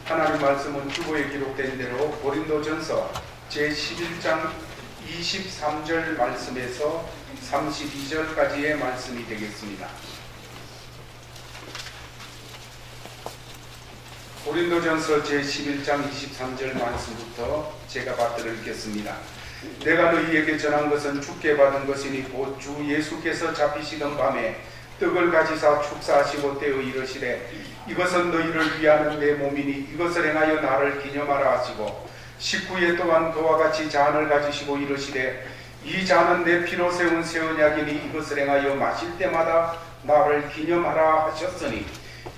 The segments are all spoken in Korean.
하나님 말씀은 주보에 기록된 대로 고린도전서 제11장 23절 말씀에서 32절까지의 말씀이 되겠습니다. 고린도전서 제11장 23절 말씀부터 제가 받들어 읽겠습니다. 내가 너희에게 전한 것은 주께 받은 것이니 곧 주 예수께서 잡히시던 밤에 떡을 가지사 축사하시고 떼어 이르시되 이것은 너희를 위하는 내 몸이니 이것을 행하여 나를 기념하라 하시고 19에 또한 그와 같이 잔을 가지시고 이르시되 이 잔은 내 피로 세운 새 언약이니 이것을 행하여 마실 때마다 나를 기념하라 하셨으니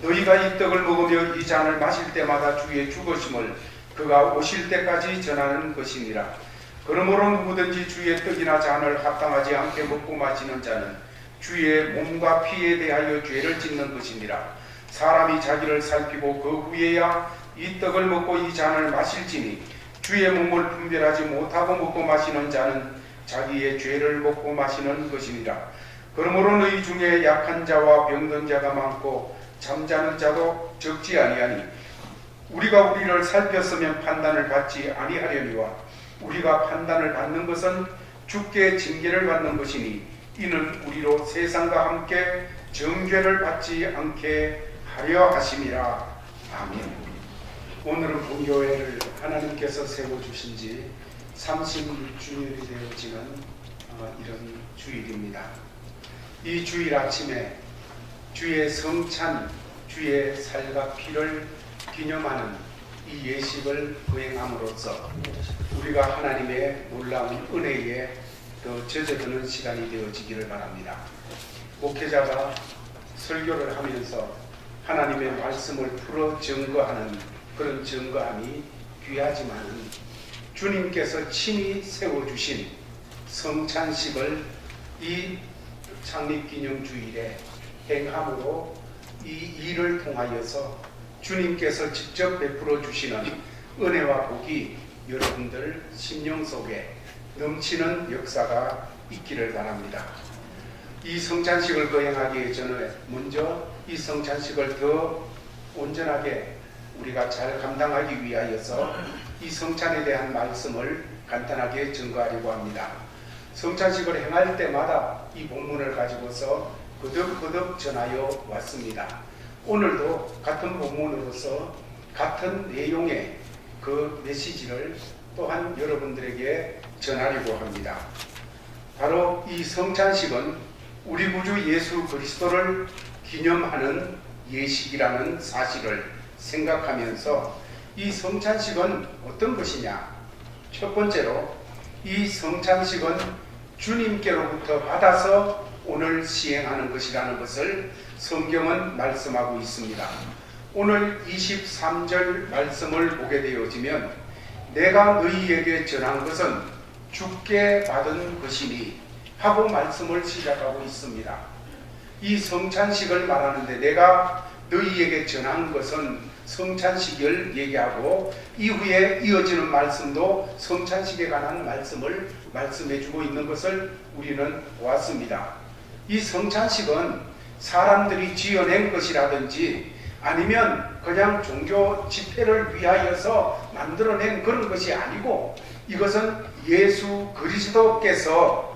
너희가 이 떡을 먹으며 이 잔을 마실 때마다 주의 죽으심을 그가 오실 때까지 전하는 것이니라. 그러므로 누구든지 주의 떡이나 잔을 합당하지 않게 먹고 마시는 자는 주의 몸과 피에 대하여 죄를 짓는 것이니라. 사람이 자기를 살피고 그 후에야 이 떡을 먹고 이 잔을 마실지니 주의 몸을 분별하지 못하고 먹고 마시는 자는 자기의 죄를 먹고 마시는 것이니라. 그러므로 너희 중에 약한 자와 병든 자가 많고 잠자는 자도 적지 아니하니 우리가 우리를 살폈으면 판단을 받지 아니하려니와 우리가 판단을 받는 것은 주께 징계를 받는 것이니 이는 우리로 세상과 함께 정죄를 받지 않게 하려 하심이라. 아멘. 오늘은 본교회를 하나님께서 세워주신 지 36주일이 되어지는 이런 주일입니다. 이 주일 아침에 주의 성찬, 주의 살과 피를 기념하는 이 예식을 거행함으로써 우리가 하나님의 놀라운 은혜에 더 젖어드는 시간이 되어지기를 바랍니다. 목회자가 설교를 하면서 하나님의 말씀을 풀어 증거하는 그런 증거함이 귀하지만 주님께서 친히 세워주신 성찬식을 이 창립기념주일에 행함으로 이 일을 통하여서 주님께서 직접 베풀어 주시는 은혜와 복이 여러분들 심령 속에 넘치는 역사가 있기를 바랍니다. 이 성찬식을 거행하기 전에 먼저 이 성찬식을 더 온전하게 우리가 잘 감당하기 위하여서 이 성찬에 대한 말씀을 간단하게 증거하려고 합니다. 성찬식을 행할 때마다 이 본문을 가지고서 거듭거듭 전하여 왔습니다. 오늘도 같은 본문으로서 같은 내용의 그 메시지를 또한 여러분들에게 전하려고 합니다. 바로 이 성찬식은 우리 구주 예수 그리스도를 기념하는 예식이라는 사실을 생각하면서 이 성찬식은 어떤 것이냐? 첫 번째로 이 성찬식은 주님께로부터 받아서 오늘 시행하는 것이라는 것을 성경은 말씀하고 있습니다. 오늘 23절 말씀을 보게 되어지면 내가 너희에게 전한 것은 주께 받은 것이니 하고 말씀을 시작하고 있습니다. 이 성찬식을 말하는데 내가 너희에게 전한 것은 성찬식을 얘기하고 이후에 이어지는 말씀도 성찬식에 관한 말씀을 말씀해주고 있는 것을 우리는 보았습니다. 이 성찬식은 사람들이 지어낸 것이라든지 아니면 그냥 종교 집회를 위하여서 만들어낸 그런 것이 아니고 이것은 예수 그리스도께서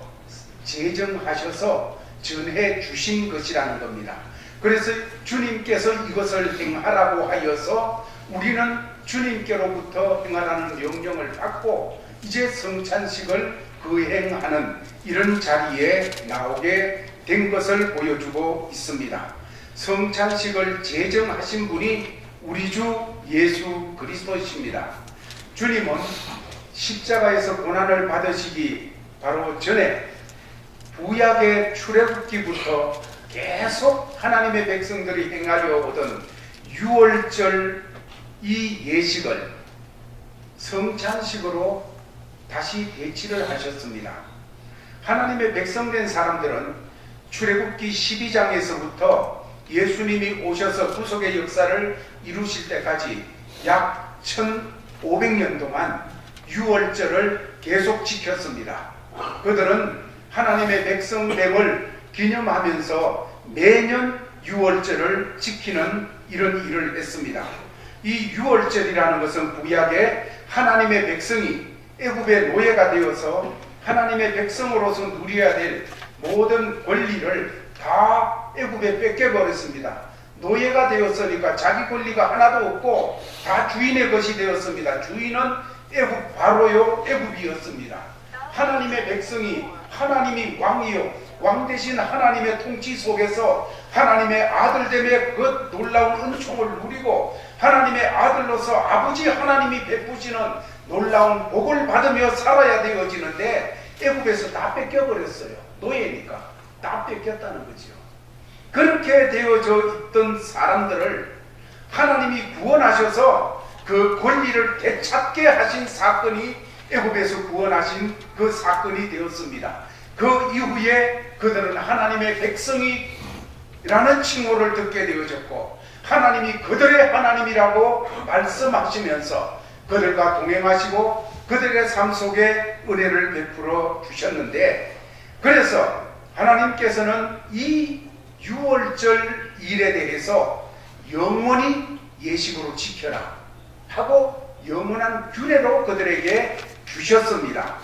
제정하셔서 전해 주신 것이라는 겁니다. 그래서 주님께서 이것을 행하라고 하여서 우리는 주님께로부터 행하라는 명령을 받고 이제 성찬식을 거행하는 이런 자리에 나오게 된 것을 보여주고 있습니다. 성찬식을 제정하신 분이 우리 주 예수 그리스도이십니다. 주님은 십자가에서 고난을 받으시기 바로 전에 구약의 출애굽기부터 계속 하나님의 백성들이 행하려 오던 유월절 이 예식을 성찬식으로 다시 배치를 하셨습니다. 하나님의 백성된 사람들은 출애굽기 12장에서부터 예수님이 오셔서 구속의 역사를 이루실 때까지 약 1500년 동안 유월절을 계속 지켰습니다. 그들은 하나님의 백성됨을 기념하면서 매년 유월절을 지키는 이런 일을 했습니다. 이 유월절이라는 것은 구약에 하나님의 백성이 애굽의 노예가 되어서 하나님의 백성으로서 누려야 될 모든 권리를 다 애굽에 뺏겨버렸습니다. 노예가 되었으니까 자기 권리가 하나도 없고 다 주인의 것이 되었습니다. 주인은 애굽 바로요 애굽이었습니다. 하나님의 백성이 하나님이 왕이요 왕 대신 하나님의 통치 속에서 하나님의 아들됨의 그 놀라운 은총을 누리고 하나님의 아들로서 아버지 하나님이 베푸시는 놀라운 복을 받으며 살아야 되어지는데 애굽에서 다 뺏겨버렸어요. 노예니까 다 뺏겼다는 거죠. 그렇게 되어져 있던 사람들을 하나님이 구원하셔서 그 권리를 되찾게 하신 사건이 애굽에서 구원하신 그 사건이 되었습니다. 그 이후에 그들은 하나님의 백성이라는 칭호를 듣게 되어졌고 하나님이 그들의 하나님이라고 말씀하시면서 그들과 동행하시고 그들의 삶 속에 은혜를 베풀어 주셨는데, 그래서 하나님께서는 이 유월절 일에 대해서 영원히 예식으로 지켜라 하고 영원한 규례로 그들에게 주셨습니다.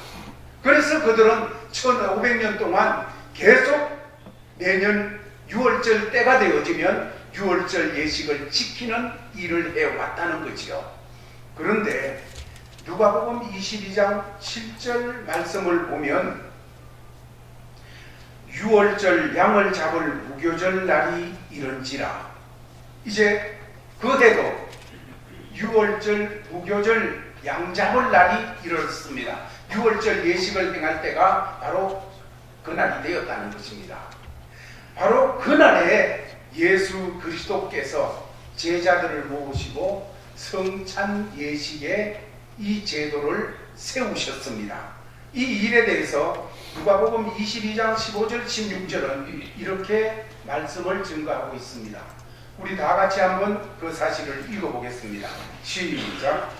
그래서 그들은 1500년 동안 계속 매년 유월절 때가 되어지면 유월절 예식을 지키는 일을 해왔다는 거지요. 그런데 누가복음 22장 7절 말씀을 보면 유월절 양을 잡을 무교절 날이 이른지라. 이제 그 해도 유월절 무교절 양 잡을 날이 이르렀습니다. 유월절 예식을 행할 때가 바로 그날이 되었다는 것입니다. 바로 그날에 예수 그리스도께서 제자들을 모으시고 성찬 예식의 이 제도를 세우셨습니다. 이 일에 대해서 누가복음 22장 15절 16절은 이렇게 말씀을 증거하고 있습니다. 우리 다 같이 한번 그 사실을 읽어보겠습니다. 시작.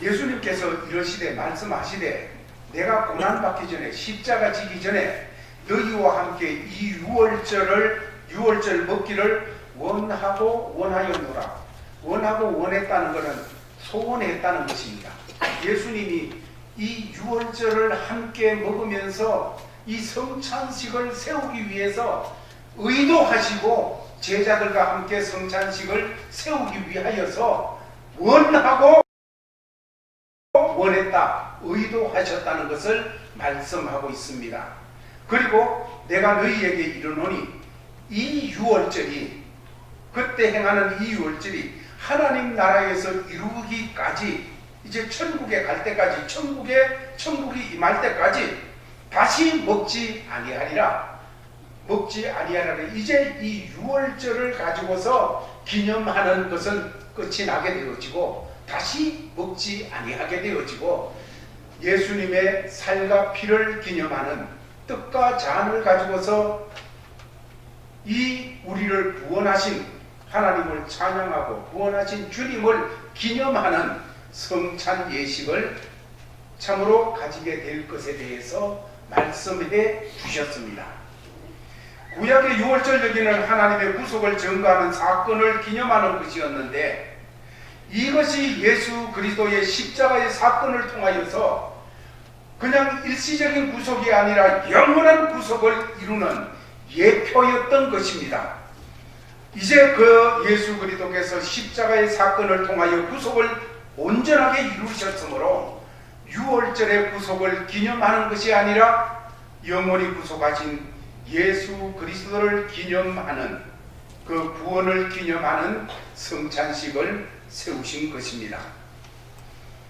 예수님께서 이러시되 말씀하시되 내가 고난받기 전에 십자가 지기 전에 너희와 함께 이 유월절 먹기를 원하고 원하였노라. 원하고 원했다는 것은 소원했다는 것입니다. 예수님이 이 유월절을 함께 먹으면서 이 성찬식을 세우기 위해서 의도하시고 제자들과 함께 성찬식을 세우기 위하여서 원하고 원했다, 의도하셨다는 것을 말씀하고 있습니다. 그리고 내가 너희에게 이르노니 이 유월절이, 그때 행하는 이 유월절이 하나님 나라에서 이루기까지, 이제 천국에 갈 때까지, 천국이 임할 때까지 다시 먹지 아니하리라. 이제 이 유월절을 가지고서 기념하는 것은 끝이 나게 되어지고 다시 먹지 아니하게 되어지고 예수님의 살과 피를 기념하는 떡과 잔을 가지고서 이 우리를 구원하신 하나님을 찬양하고 구원하신 주님을 기념하는 성찬 예식을 참으로 가지게 될 것에 대해서 말씀해 주셨습니다. 구약의 유월절 여기는 하나님의 구속을 증거하는 사건을 기념하는 것이었는데, 이것이 예수 그리스도의 십자가의 사건을 통하여서 그냥 일시적인 구속이 아니라 영원한 구속을 이루는 예표였던 것입니다. 이제 그 예수 그리스도께서 십자가의 사건을 통하여 구속을 온전하게 이루셨으므로 유월절의 구속을 기념하는 것이 아니라 영원히 구속하신 예수 그리스도를 기념하는, 그 구원을 기념하는 성찬식을 세우신 것입니다.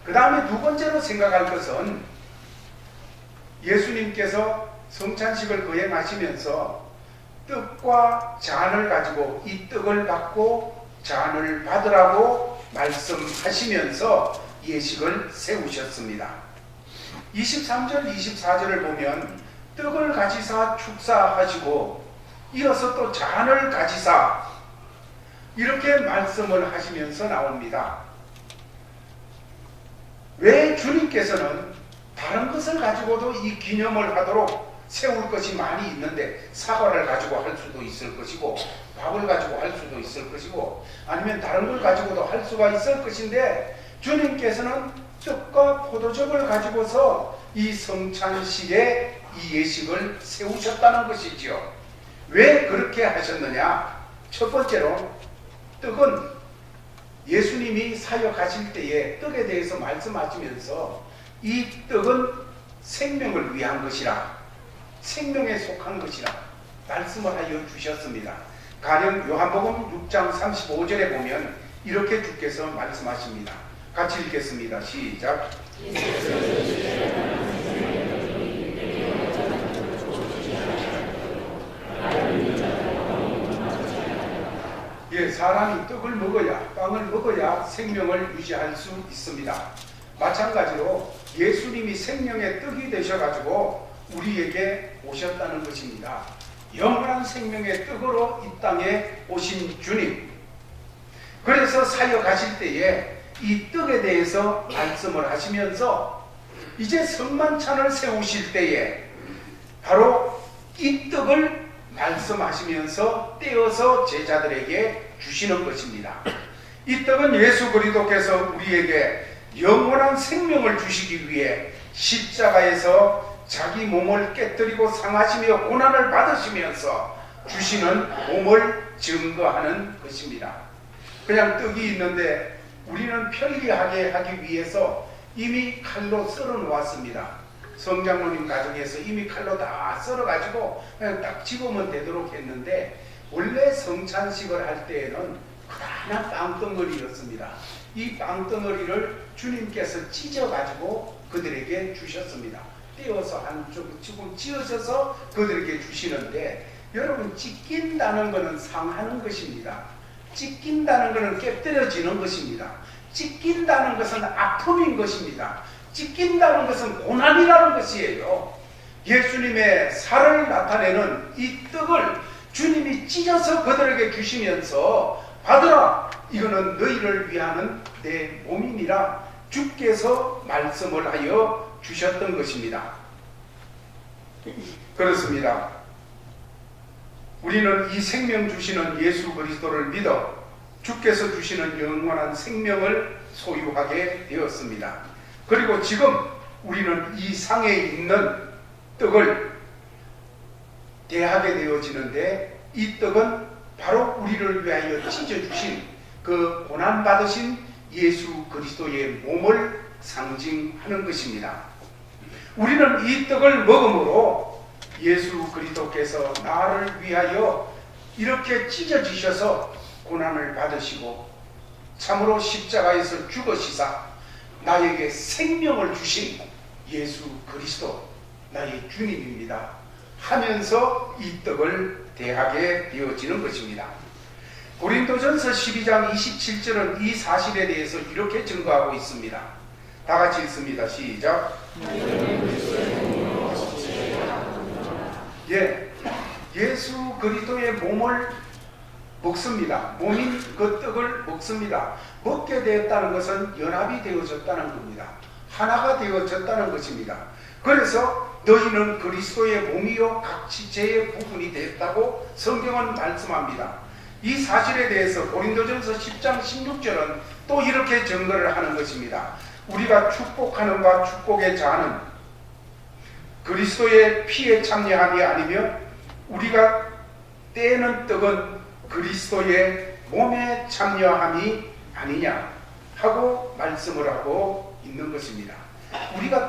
그 다음에 두 번째로 생각할 것은 예수님께서 성찬식을 거행하시면서 떡과 잔을 가지고 이 떡을 받고 잔을 받으라고 말씀하시면서 예식을 세우셨습니다. 23절 24절을 보면 떡을 가지사 축사하시고 이어서 또 잔을 가지사 이렇게 말씀을 하시면서 나옵니다. 왜 주님께서는 다른 것을 가지고도 이 기념을 하도록 세울 것이 많이 있는데, 사과를 가지고 할 수도 있을 것이고 밥을 가지고 할 수도 있을 것이고 아니면 다른 걸 가지고도 할 수가 있을 것인데, 주님께서는 떡과 포도즙을 가지고서 이 성찬식에 이 예식을 세우셨다는 것이지요. 왜 그렇게 하셨느냐? 첫 번째로 떡은 예수님이 사역하실 때에 떡에 대해서 말씀하시면서 이 떡은 생명을 위한 것이라, 생명에 속한 것이라 말씀을 하여 주셨습니다. 가령 요한복음 6장 35절에 보면 이렇게 주께서 말씀하십니다. 같이 읽겠습니다. 시작. 예, 사람이 떡을 먹어야, 빵을 먹어야 생명을 유지할 수 있습니다. 마찬가지로 예수님이 생명의 떡이 되셔가지고 우리에게 오셨다는 것입니다. 영원한 생명의 떡으로 이 땅에 오신 주님. 그래서 사역하실 때에 이 떡에 대해서 말씀을 하시면서 이제 성만찬을 세우실 때에 바로 이 떡을 말씀하시면서 떼어서 제자들에게 주시는 것입니다. 이 떡은 예수 그리스도께서 우리에게 영원한 생명을 주시기 위해 십자가에서 자기 몸을 깨뜨리고 상하시며 고난을 받으시면서 주시는 몸을 증거하는 것입니다. 그냥 떡이 있는데 우리는 편리하게 하기 위해서 이미 칼로 썰어 놓았습니다. 성장로님 가정에서 이미 칼로 다 썰어가지고 그냥 딱 집으면 되도록 했는데, 원래 성찬식을 할 때에는 크다란 빵덩어리였습니다. 이 빵덩어리를 주님께서 찢어가지고 그들에게 주셨습니다. 떼어서 조금 찢어져서 그들에게 주시는데, 여러분, 찢긴다는 것은 상하는 것입니다. 찢긴다는 것은 깨뜨려지는 것입니다. 찢긴다는 것은 아픔인 것입니다. 찢긴다는 것은 고난이라는 것이에요. 예수님의 살을 나타내는 이 떡을 주님이 찢어서 그들에게 주시면서 받으라, 이거는 너희를 위하는 내 몸이니라 주께서 말씀을 하여 주셨던 것입니다. 그렇습니다. 우리는 이 생명 주시는 예수 그리스도를 믿어 주께서 주시는 영원한 생명을 소유하게 되었습니다. 그리고 지금 우리는 이 상에 있는 떡을 대하게 되어지는데, 이 떡은 바로 우리를 위하여 찢어주신 그 고난받으신 예수 그리스도의 몸을 상징하는 것입니다. 우리는 이 떡을 먹음으로 예수 그리스도께서 나를 위하여 이렇게 찢어지셔서 고난을 받으시고 참으로 십자가에서 죽으시사 나에게 생명을 주신 예수 그리스도 나의 주님입니다 하면서 이 떡을 대하게 되어지는 것입니다. 고린도전서 12장 27절은 이 사실에 대해서 이렇게 증거하고 있습니다. 다 같이 읽습니다. 시작. 예수 그리스도의 몸을 먹습니다. 몸인 그 떡을 먹습니다. 먹게 되었다는 것은 연합이 되어졌다는 겁니다. 하나가 되어졌다는 것입니다. 그래서 너희는 그리스도의 몸이요 각 지체의 부분이 되었다고 성경은 말씀합니다. 이 사실에 대해서 고린도전서 10장 16절은 또 이렇게 증거를 하는 것입니다. 우리가 축복하는 바 축복의 자는 그리스도의 피에 참여함이 아니며 우리가 떼는 떡은 그리스도의 몸에 참여함이 아니냐 하고 말씀을 하고 있는 것입니다. 우리가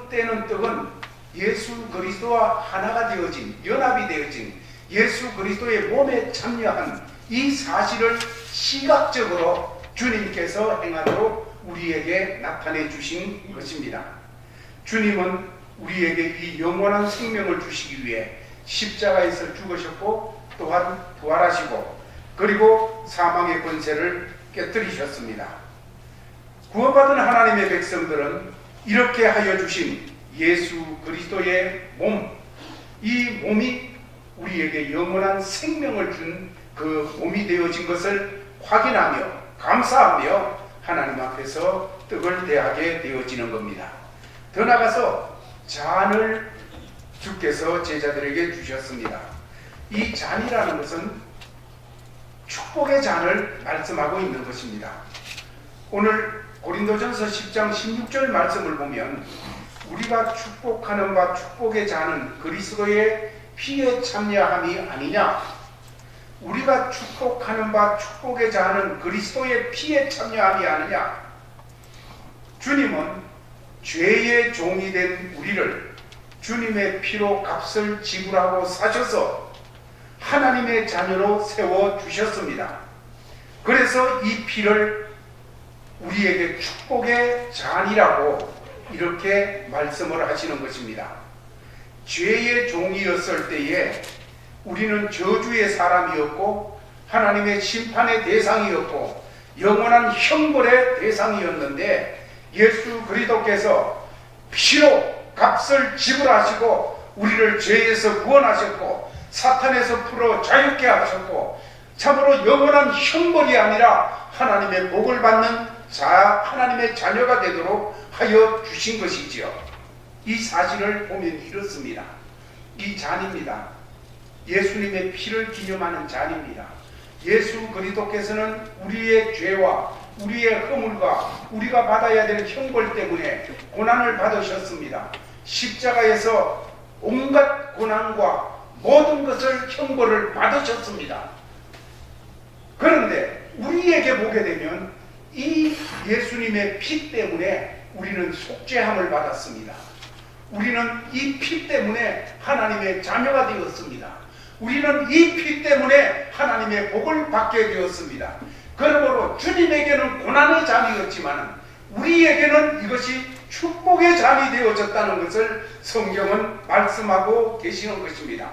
떼는 떡은 예수 그리스도와 하나가 되어진, 연합이 되어진 예수 그리스도의 몸에 참여한 이 사실을 시각적으로 주님께서 행하도록 우리에게 나타내 주신 것입니다. 주님은 우리에게 이 영원한 생명을 주시기 위해 십자가에서 죽으셨고 또한 부활하시고 그리고 사망의 권세를 깨뜨리셨습니다. 구원받은 하나님의 백성들은 이렇게 하여 주신 예수 그리스도의 몸, 이 몸이 우리에게 영원한 생명을 준 그 몸이 되어진 것을 확인하며 감사하며 하나님 앞에서 떡을 대하게 되어지는 겁니다. 더 나아가서 잔을 주께서 제자들에게 주셨습니다. 이 잔이라는 것은 축복의 잔을 말씀하고 있는 것입니다. 오늘 고린도전서 10장 16절 말씀을 보면 우리가 축복하는 바 축복의 잔은 그리스도의 피에 참여함이 아니냐. 우리가 축복하는 바 축복의 잔은 그리스도의 피에 참여함이 아니냐. 주님은 죄의 종이 된 우리를 주님의 피로 값을 지불하고 사셔서 하나님의 자녀로 세워주셨습니다. 그래서 이 피를 우리에게 축복의 잔이라고 이렇게 말씀을 하시는 것입니다. 죄의 종이었을 때에 우리는 저주의 사람이었고 하나님의 심판의 대상이었고 영원한 형벌의 대상이었는데 예수 그리스도께서 피로 값을 지불하시고 우리를 죄에서 구원하셨고 사탄에서 풀어 자유케 하셨고 참으로 영원한 형벌이 아니라 하나님의 복을 받는 하나님의 자녀가 되도록 하여 주신 것이지요. 이 사실을 보면 이렇습니다. 이 잔입니다. 예수님의 피를 기념하는 잔입니다. 예수 그리스도께서는 우리의 죄와 우리의 허물과 우리가 받아야 될 형벌 때문에 고난을 받으셨습니다. 십자가에서 온갖 고난과 모든 것을 형벌을 받으셨습니다. 그런데 우리에게 보게 되면 이 예수님의 피 때문에 우리는 속죄함을 받았습니다. 우리는 이 피 때문에 하나님의 자녀가 되었습니다. 우리는 이 피 때문에 하나님의 복을 받게 되었습니다. 그러므로 주님에게는 고난의 잔이었지만 우리에게는 이것이 축복의 잔이 되어졌다는 것을 성경은 말씀하고 계시는 것입니다.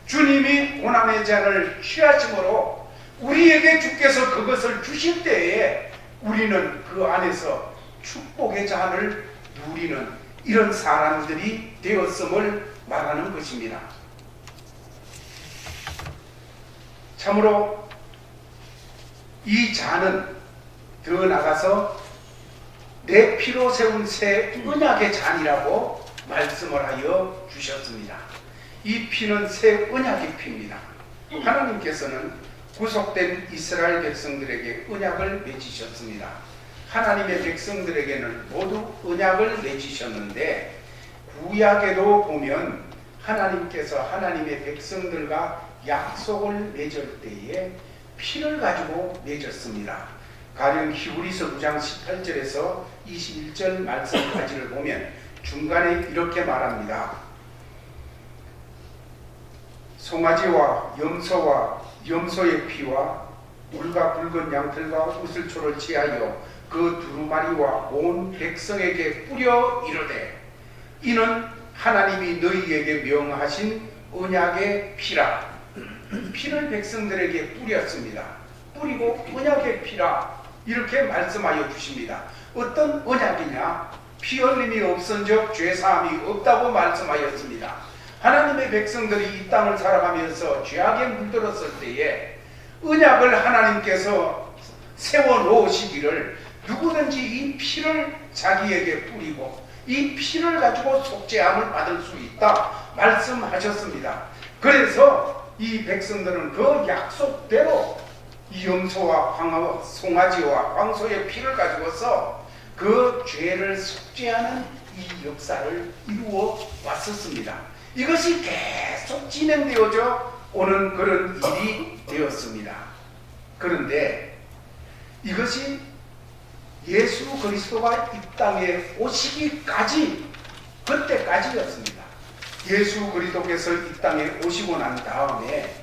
주님이 고난의 잔을 취하심으로 우리에게 주께서 그것을 주실 때에 우리는 그 안에서 축복의 잔을 누리는 이런 사람들이 되었음을 말하는 것입니다. 참으로 이 잔은 더 나가서 내 피로 세운 새 언약의 잔이라고 말씀을 하여 주셨습니다. 이 피는 새 언약의 피입니다. 하나님께서는 구속된 이스라엘 백성들에게 언약을 맺으셨습니다. 하나님의 백성들에게는 모두 언약을 맺으셨는데 구약에도 보면 하나님께서 하나님의 백성들과 약속을 맺을 때에 피를 가지고 맺었습니다. 가령 히브리서 9장 18절에서 21절 말씀까지를 보면 중간에 이렇게 말합니다. 송아지와 염소와 염소의 피와 물과 붉은 양털과 우슬초를 취하여 그 두루마리와 온 백성에게 뿌려 이르되 이는 하나님이 너희에게 명하신 언약의 피라. 피를 백성들에게 뿌렸습니다. 뿌리고 언약의 피라 이렇게 말씀하여 주십니다. 어떤 언약이냐? 피 흘림이 없은 적 죄사함이 없다고 말씀하였습니다. 하나님의 백성들이 이 땅을 살아가면서 죄악에 물들었을 때에 언약을 하나님께서 세워놓으시기를 누구든지 이 피를 자기에게 뿌리고 이 피를 가지고 속죄함을 받을 수 있다 말씀하셨습니다. 그래서 이 백성들은 그 약속대로 이 염소와 송아지와 황소의 피를 가지고서 그 죄를 속죄하는 이 역사를 이루어 왔었습니다. 이것이 계속 진행되어져 오는 그런 일이 되었습니다. 그런데 이것이 예수 그리스도가 이 땅에 오시기까지 그때까지였습니다. 예수 그리스도께서 이 땅에 오시고 난 다음에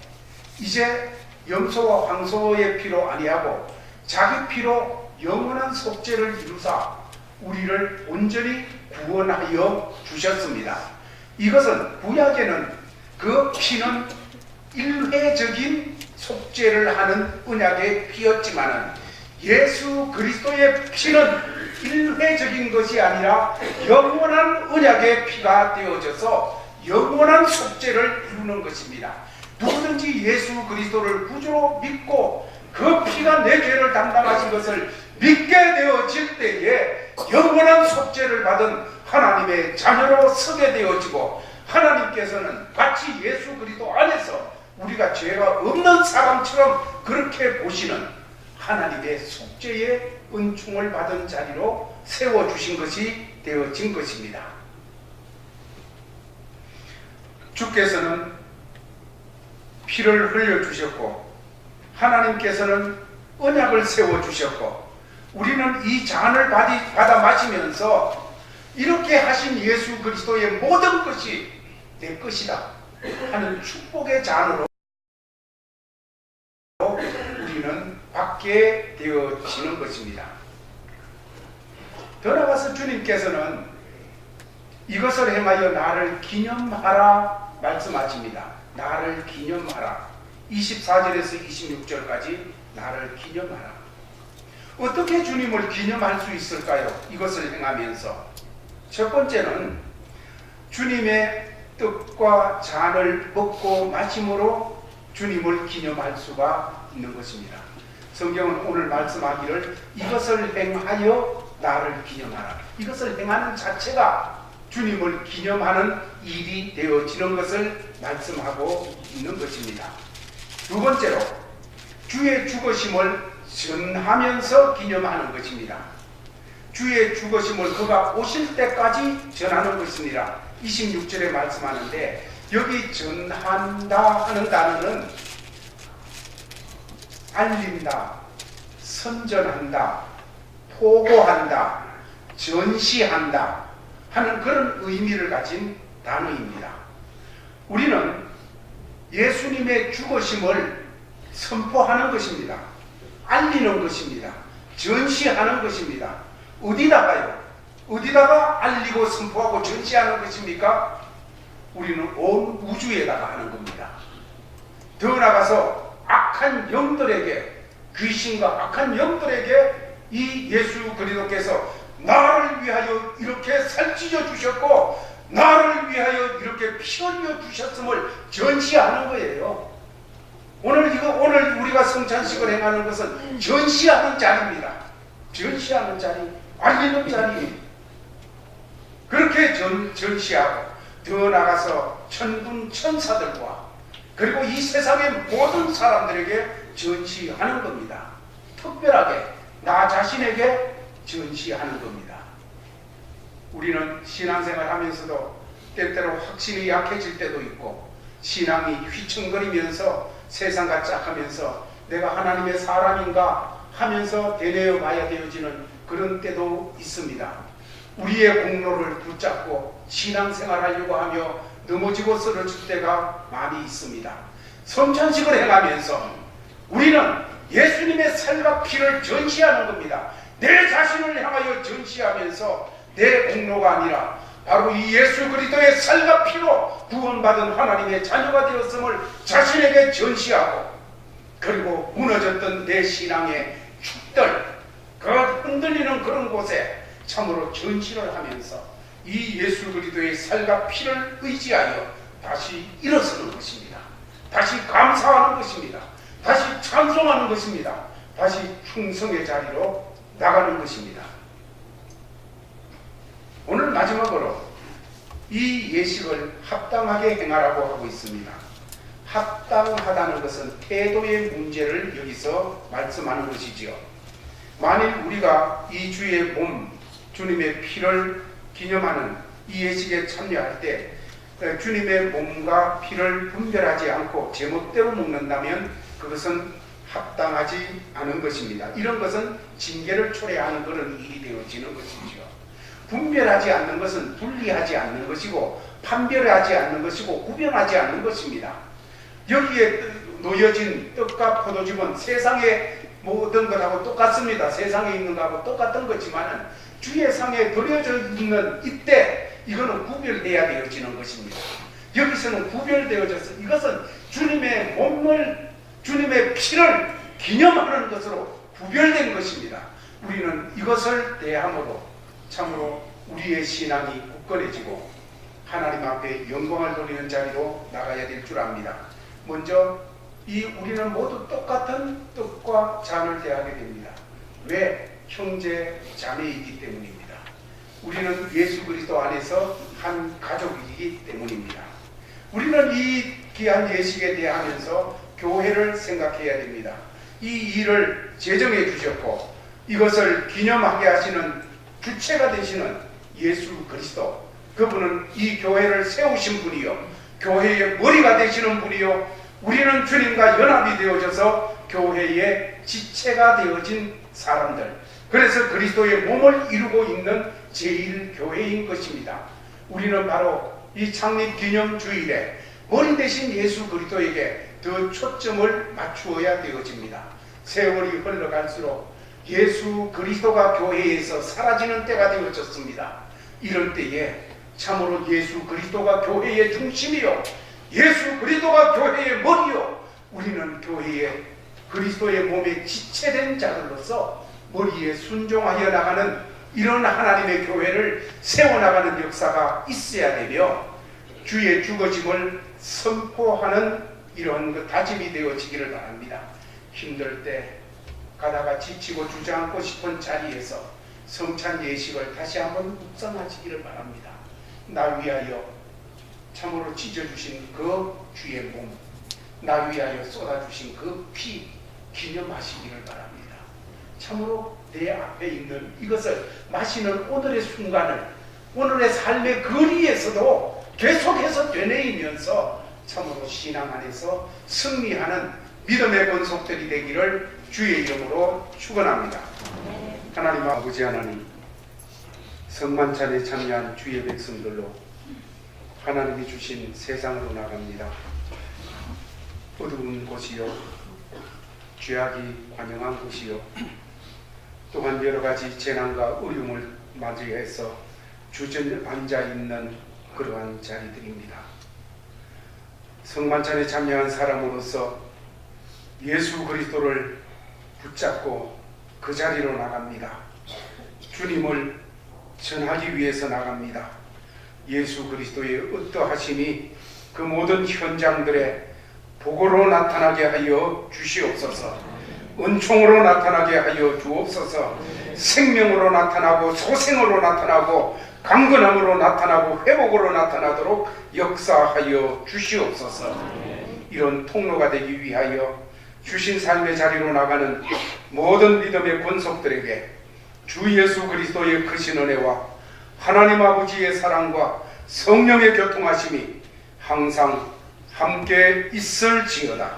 이제 염소와 황소의 피로 아니하고 자기 피로 영원한 속죄를 이루사 우리를 온전히 구원하여 주셨습니다. 이것은 구약에는 그 피는 일회적인 속죄를 하는 언약의 피였지만 예수 그리스도의 피는 일회적인 것이 아니라 영원한 언약의 피가 되어져서 영원한 속죄를 이루는 것입니다. 누구든지 예수 그리스도를 구주로 믿고 그 피가 내 죄를 담당하신 것을 믿게 되어질 때에 영원한 속죄를 받은 하나님의 자녀로 서게 되어지고, 하나님께서는 마치 예수 그리스도 안에서 우리가 죄가 없는 사람처럼 그렇게 보시는 하나님의 속죄의 은총을 받은 자리로 세워주신 것이 되어진 것입니다. 주께서는 피를 흘려주셨고, 하나님께서는 언약을 세워주셨고, 우리는 이 잔을 받아 마시면서 이렇게 하신 예수 그리스도의 모든 것이 내 것이다 하는 축복의 잔으로 우리는 받게 되어지는 것입니다. 더 나아가서 주님께서는 이것을 행하여 나를 기념하라 말씀하십니다. 나를 기념하라. 24절에서 26절까지 나를 기념하라. 어떻게 주님을 기념할 수 있을까요? 이것을 행하면서 첫 번째는 주님의 떡과 잔을 먹고 마심으로 주님을 기념할 수가 있는 것입니다. 성경은 오늘 말씀하기를 이것을 행하여 나를 기념하라. 이것을 행하는 자체가 주님을 기념하는 일이 되어지는 것을 말씀하고 있는 것입니다. 두 번째로 주의 죽으심을 전하면서 기념하는 것입니다. 주의 죽으심을 그가 오실 때까지 전하는 것입니다. 26절에 말씀하는데, 여기 전한다 하는 단어는 알린다, 선전한다, 포고한다, 전시한다 하는 그런 의미를 가진 단어입니다. 우리는 예수님의 죽으심을 선포하는 것입니다. 알리는 것입니다. 전시하는 것입니다. 어디다가요? 어디다가 알리고 선포하고 전시하는 것입니까? 우리는 온 우주에다가 하는 겁니다. 더 나아가서 악한 영들에게, 귀신과 악한 영들에게 이 예수 그리스도께서 나를 위하여 이렇게 살찌져 주셨고 나를 위하여 이렇게 피 흘려 주셨음을 전시하는 거예요. 오늘 우리가 성찬식을 행하는 것은 전시하는 자리입니다. 전시하는 자리, 알리는 자리. 그렇게 전시하고 더 나아가서 천군 천사들과 그리고 이 세상의 모든 사람들에게 전시하는 겁니다. 특별하게 나 자신에게 전시하는 겁니다. 우리는 신앙생활 하면서도 때때로 확신이 약해질 때도 있고, 신앙이 휘청거리면서 세상과 짝하면서 내가 하나님의 사람인가 하면서 되뇌어 봐야 되어지는 그런 때도 있습니다. 우리의 공로를 붙잡고 신앙생활하려고 하며 넘어지고 쓰러질 때가 많이 있습니다. 성찬식을 행하면서 우리는 예수님의 살과 피를 전시하는 겁니다. 내 자신을 향하여 전시하면서 내 공로가 아니라 바로 이 예수 그리스도의 살과 피로 구원받은 하나님의 자녀가 되었음을 자신에게 전시하고, 그리고 무너졌던 내 신앙의 축들, 그 흔들리는 그런 곳에 참으로 전시를 하면서 이 예수 그리스도의 살과 피를 의지하여 다시 일어서는 것입니다. 다시 감사하는 것입니다. 다시 찬송하는 것입니다. 다시 충성의 자리로 나가는 것입니다. 오늘 마지막으로 이 예식을 합당하게 행하라고 하고 있습니다. 합당하다는 것은 태도의 문제를 여기서 말씀하는 것이지요. 만일 우리가 이 주의 몸, 주님의 피를 기념하는 이 예식에 참여할 때 주님의 몸과 피를 분별하지 않고 제멋대로 먹는다면 그것은 합당하지 않은 것입니다. 이런 것은 징계를 초래하는 그런 일이 되어지는 것이죠. 분별하지 않는 것은 분리하지 않는 것이고, 판별하지 않는 것이고, 구별하지 않는 것입니다. 여기에 놓여진 떡과 포도즙은 세상의 모든 것하고 똑같습니다. 세상에 있는 것하고 똑같은 거지만 주의 상에 들여져 있는 이때 이거는 구별돼야 되어지는 것입니다. 여기서는 구별되어져서 이것은 주님의 몸을, 주님의 피를 기념하는 것으로 구별된 것입니다. 우리는 이것을 대함으로 참으로 우리의 신앙이 굳건해지고 하나님 앞에 영광을 돌리는 자리로 나가야 될 줄 압니다. 먼저 우리는 모두 똑같은 뜻과 잔을 대하게 됩니다. 왜? 형제 자매이기 때문입니다. 우리는 예수 그리스도 안에서 한 가족이기 때문입니다. 우리는 이 귀한 예식에 대하면서 교회를 생각해야 됩니다. 이 일을 제정해 주셨고 이것을 기념하게 하시는 주체가 되시는 예수 그리스도, 그분은 이 교회를 세우신 분이요 교회의 머리가 되시는 분이요 우리는 주님과 연합이 되어져서 교회의 지체가 되어진 사람들, 그래서 그리스도의 몸을 이루고 있는 제1교회인 것입니다. 우리는 바로 이 창립 기념 주일에 머리 대신 예수 그리스도에게 더 초점을 맞추어야 되어집니다. 세월이 흘러갈수록 예수 그리스도가 교회에서 사라지는 때가 되어졌습니다. 이럴 때에 참으로 예수 그리스도가 교회의 중심이요 예수 그리스도가 교회의 머리요 우리는 교회의 그리스도의 몸에 지체된 자들로서 머리에 순종하여 나가는 이런 하나님의 교회를 세워나가는 역사가 있어야 되며 주의 죽어짐을 선포하는 이런 다짐이 되어지기를 바랍니다. 힘들 때 가다가 지치고 주저앉고 싶은 자리에서 성찬 예식을 다시 한번 묵상하시기를 바랍니다. 나 위하여 참으로 찢어주신 그 주의 몸, 나 위하여 쏟아주신 그 피 기념하시기를 바랍니다. 참으로 내 앞에 있는 이것을 마시는 오늘의 순간을 오늘의 삶의 거리에서도 계속해서 되뇌이면서 참으로 신앙 안에서 승리하는 믿음의 권속들이 되기를 주의 이름으로 축원합니다. 하나님 아버지 하나님, 성만찬에 참여한 주의 백성들로 하나님이 주신 세상으로 나갑니다. 어두운 곳이요 죄악이 관영한 곳이요 또한 여러가지 재난과 어려움을 맞이해서 주저앉아 있는 그러한 자리들입니다. 성만찬에 참여한 사람으로서 예수 그리스도를 붙잡고 그 자리로 나갑니다. 주님을 전하기 위해서 나갑니다. 예수 그리스도의 어떠하심이 그 모든 현장들에 복으로 나타나게 하여 주시옵소서. 은총으로 나타나게 하여 주옵소서. 생명으로 나타나고 소생으로 나타나고 강건함으로 나타나고 회복으로 나타나도록 역사하여 주시옵소서. 이런 통로가 되기 위하여 주신 삶의 자리로 나가는 모든 믿음의 권속들에게 주 예수 그리스도의 크신 은혜와 하나님 아버지의 사랑과 성령의 교통하심이 항상 함께 있을지어다.